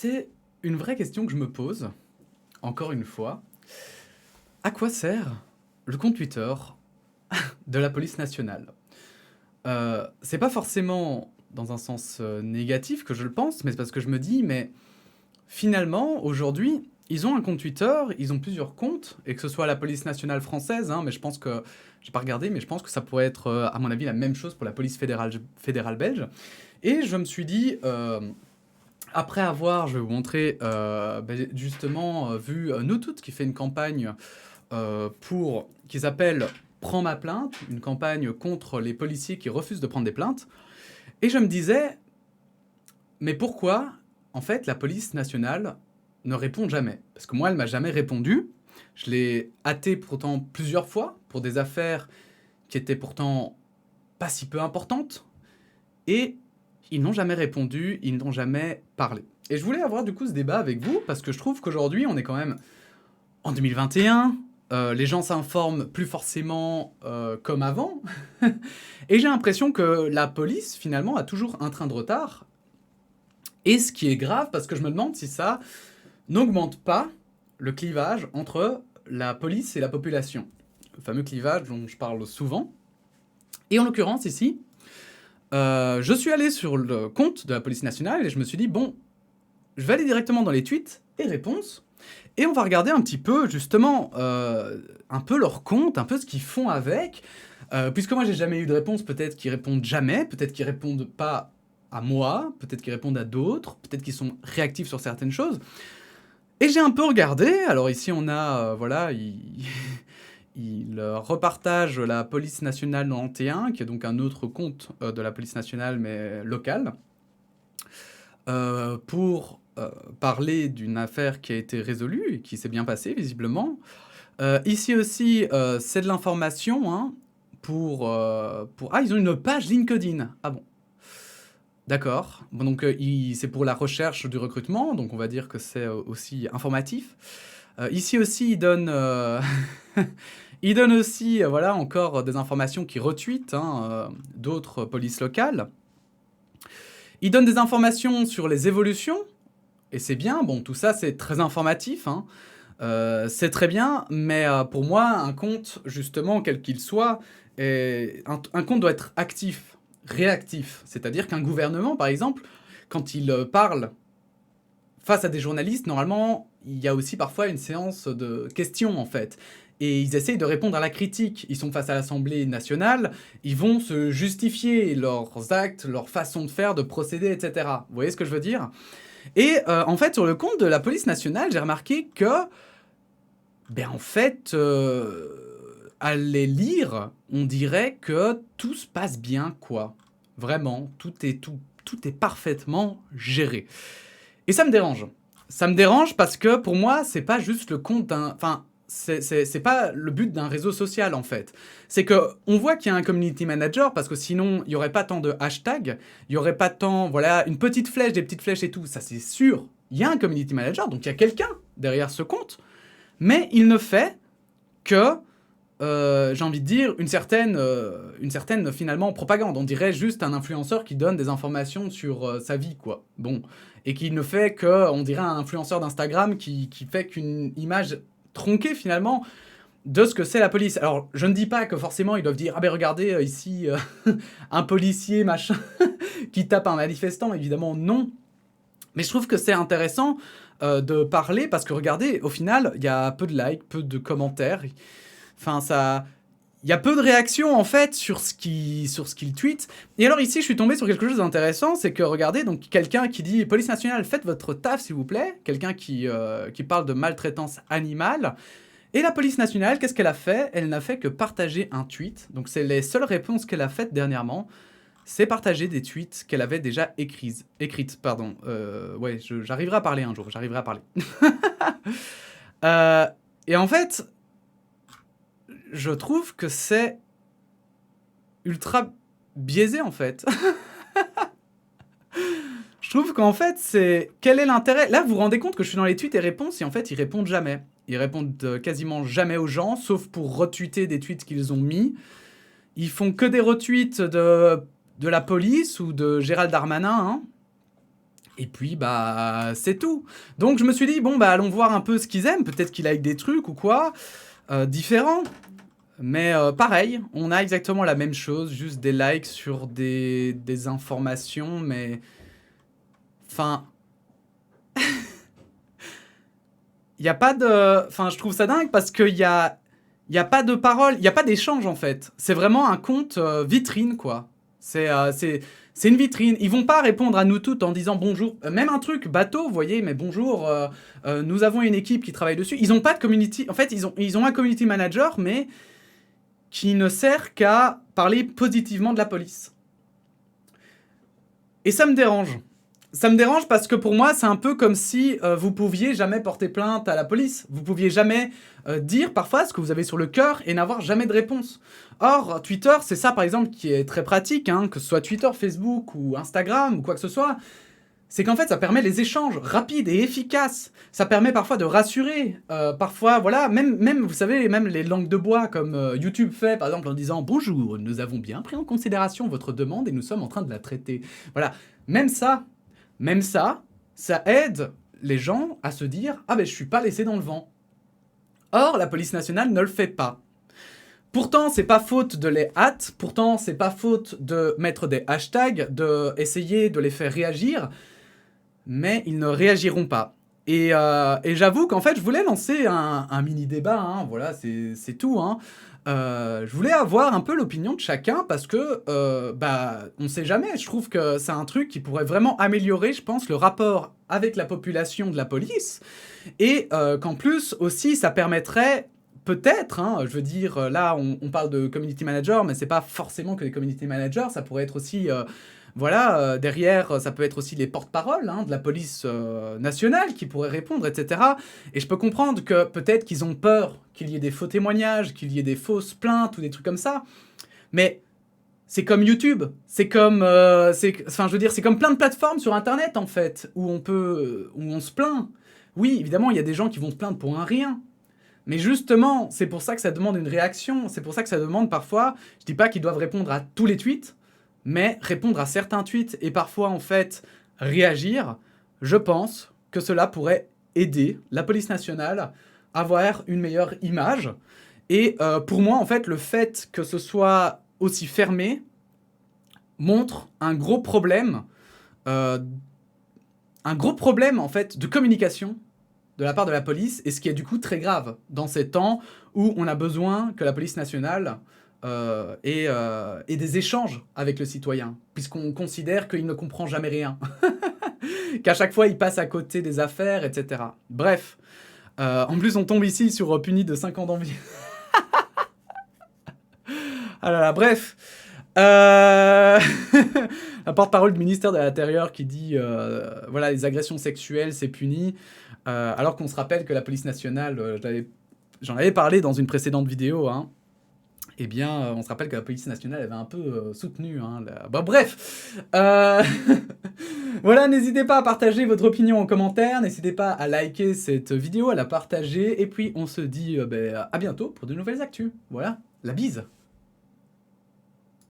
C'est une vraie question que je me pose, encore une fois. À quoi sert le compte Twitter de la police nationale? C'est pas forcément dans un sens négatif que je le pense, mais c'est parce que je me dis, mais finalement, aujourd'hui, ils ont un compte Twitter, ils ont plusieurs comptes, et que ce soit la police nationale française, hein, mais je pense que, j'ai pas regardé, mais je pense que ça pourrait être, à mon avis, la même chose pour la police fédérale belge. Et je me suis dit, après avoir, je vais vous montrer, justement, vu Nous Toutes qui fait une campagne qui s'appelle Prends ma plainte, une campagne contre les policiers qui refusent de prendre des plaintes. Et je me disais, mais pourquoi, en fait, la police nationale ne répond jamais? Parce que moi, elle m'a jamais répondu. Je l'ai hâté pourtant plusieurs fois pour des affaires qui étaient pourtant pas si peu importantes. Et ils n'ont jamais répondu, ils n'ont jamais parlé. Et je voulais avoir du coup ce débat avec vous, parce que je trouve qu'aujourd'hui, on est quand même en 2021, les gens s'informent plus forcément comme avant, et j'ai l'impression que la police, finalement, a toujours un train de retard, et ce qui est grave, parce que je me demande si ça n'augmente pas le clivage entre la police et la population. Le fameux clivage dont je parle souvent. Et en l'occurrence, ici, je suis allé sur le compte de la police nationale et je me suis dit, bon, je vais aller directement dans les tweets et réponses, et on va regarder un petit peu, justement, un peu leur compte, un peu ce qu'ils font avec, puisque moi j'ai jamais eu de réponse, peut-être qu'ils répondent jamais, peut-être qu'ils répondent pas à moi, peut-être qu'ils répondent à d'autres, peut-être qu'ils sont réactifs sur certaines choses. Et j'ai un peu regardé, alors ici on a, voilà, il repartage la police nationale 91, qui est donc un autre compte de la police nationale, mais local, pour parler d'une affaire qui a été résolue et qui s'est bien passée, visiblement. Ici aussi, c'est de l'information, hein, Ah, ils ont une page LinkedIn. Ah bon. D'accord. Bon, donc, c'est pour la recherche du recrutement, donc on va dire que c'est aussi informatif. Ici aussi, ils donnent, ils donnent aussi, voilà, encore des informations qui retweetent, hein, d'autres polices locales. Ils donnent des informations sur les évolutions, et c'est bien. Bon, tout ça, c'est très informatif, hein. C'est très bien, mais pour moi, un compte, justement, quel qu'il soit, un compte doit être actif, réactif. C'est-à-dire qu'un gouvernement, par exemple, quand il parle face à des journalistes, normalement, il y a aussi parfois une séance de questions, en fait. Et ils essayent de répondre à la critique. Ils sont face à l'Assemblée nationale, ils vont se justifier leurs actes, leur façon de faire, de procéder, etc. Vous voyez ce que je veux dire? Et en fait, sur le compte de la police nationale, j'ai remarqué que, en fait, à les lire, on dirait que tout se passe bien, quoi. Vraiment, tout est parfaitement géré. Et ça me dérange. Ça me dérange parce que pour moi, c'est pas juste le compte d'un. Enfin, c'est pas le but d'un réseau social, en fait. C'est que on voit qu'il y a un community manager, parce que sinon, il y aurait pas tant de hashtags, il y aurait pas tant, voilà, une petite flèche, des petites flèches et tout, ça c'est sûr. Il y a un community manager, donc il y a quelqu'un derrière ce compte, mais il ne fait que, j'ai envie de dire, une certaine, finalement, propagande. On dirait juste un influenceur qui donne des informations sur sa vie, quoi. Bon. Et qui ne fait que, on dirait un influenceur d'Instagram qui fait qu'une image tronquée, finalement, de ce que c'est la police. Alors, je ne dis pas que forcément ils doivent dire « Ah ben regardez, ici, un policier, machin, qui tape un manifestant », évidemment, non. Mais je trouve que c'est intéressant de parler, parce que regardez, au final, il y a peu de likes, peu de commentaires. Enfin, ça... Il y a peu de réactions, en fait, sur ce qu'il tweet. Et alors ici, je suis tombé sur quelque chose d'intéressant, c'est que, regardez, donc quelqu'un qui dit « Police nationale, faites votre taf, s'il vous plaît », quelqu'un qui parle de maltraitance animale. Et la police nationale, qu'est-ce qu'elle a fait? Elle n'a fait que partager un tweet. Donc c'est les seules réponses qu'elle a faites dernièrement. C'est partager des tweets qu'elle avait déjà écrites. Pardon. Ouais, j'arriverai à parler un jour, j'arriverai à parler. Et en fait, je trouve que c'est ultra biaisé, en fait. Je trouve qu'en fait, c'est... Quel est l'intérêt? Là, vous vous rendez compte que je suis dans les tweets et réponses, et en fait, ils répondent jamais. Ils répondent quasiment jamais aux gens, sauf pour retweeter des tweets qu'ils ont mis. Ils font que des retweets de la police ou de Gérald Darmanin, hein. Et puis, bah, c'est tout. Donc je me suis dit: «Bon, bah, allons voir un peu ce qu'ils aiment, peut-être qu'ils likent des trucs ou quoi, différents». Mais pareil, on a exactement la même chose, juste des likes sur des informations, mais enfin, il y a pas de enfin, je trouve ça dingue parce qu'il y a pas de parole, il y a pas d'échange, en fait. C'est vraiment un compte, vitrine, quoi. C'est une vitrine. Ils vont pas répondre à nous toutes en disant: «Bonjour», même un truc bateau, vous voyez? «Mais bonjour, nous avons une équipe qui travaille dessus». Ils ont pas de community en fait, ils ont un community manager, mais qui ne sert qu'à parler positivement de la police. Et ça me dérange. Ça me dérange parce que pour moi, c'est un peu comme si vous pouviez jamais porter plainte à la police. Vous pouviez jamais dire parfois ce que vous avez sur le cœur et n'avoir jamais de réponse. Or, Twitter, c'est ça par exemple qui est très pratique, hein, que ce soit Twitter, Facebook ou Instagram ou quoi que ce soit. C'est qu'en fait, ça permet les échanges rapides et efficaces. Ça permet parfois de rassurer. Parfois, voilà, même, vous savez, même les langues de bois, comme YouTube fait, par exemple, en disant «Bonjour, nous avons bien pris en considération votre demande et nous sommes en train de la traiter». Voilà, même ça aide les gens à se dire «Ah ben, je suis pas laissé dans le vent». Or, la police nationale ne le fait pas. Pourtant, c'est pas faute de les hâte, pourtant, c'est pas faute de mettre des hashtags, de essayer de les faire réagir, mais ils ne réagiront pas. Et j'avoue qu'en fait, je voulais lancer un mini débat, hein, voilà, c'est tout. Hein. Je voulais avoir un peu l'opinion de chacun parce que, bah, on sait jamais. Je trouve que c'est un truc qui pourrait vraiment améliorer, je pense, le rapport avec la population de la police. Et qu'en plus, aussi, ça permettrait peut-être, hein, je veux dire, là, on parle de community manager, mais c'est pas forcément que les community managers, ça pourrait être aussi voilà, derrière, ça peut être aussi les porte-paroles hein, de la police nationale qui pourraient répondre, etc. Et je peux comprendre que peut-être qu'ils ont peur qu'il y ait des faux témoignages, qu'il y ait des fausses plaintes ou des trucs comme ça. Mais c'est comme YouTube, c'est comme, enfin, je veux dire, c'est comme plein de plateformes sur Internet en fait, où où on se plaint. Oui, évidemment, il y a des gens qui vont se plaindre pour un rien. Mais justement, c'est pour ça que ça demande une réaction. C'est pour ça que ça demande parfois, je dis pas qu'ils doivent répondre à tous les tweets, mais répondre à certains tweets et parfois en fait réagir, je pense que cela pourrait aider la police nationale à avoir une meilleure image. Et pour moi, en fait, le fait que ce soit aussi fermé montre euh, un gros problème en fait de communication de la part de la police, et ce qui est du coup très grave dans ces temps où on a besoin que la police nationale ait des échanges avec le citoyen, puisqu'on considère qu'il ne comprend jamais rien, qu'à chaque fois il passe à côté des affaires, etc. Bref, en plus on tombe ici sur puni de 5 ans d'envie. Ah là là, bref. La porte-parole du ministère de l'Intérieur qui dit voilà, les agressions sexuelles, c'est puni. Alors qu'on se rappelle que la police nationale, j'en avais parlé dans une précédente vidéo, hein, eh bien, on se rappelle que la police nationale avait un peu soutenu. Hein, Bon, bref. Voilà, n'hésitez pas à partager votre opinion en commentaire, n'hésitez pas à liker cette vidéo, à la partager, et puis on se dit à bientôt pour de nouvelles actus. Voilà, la bise.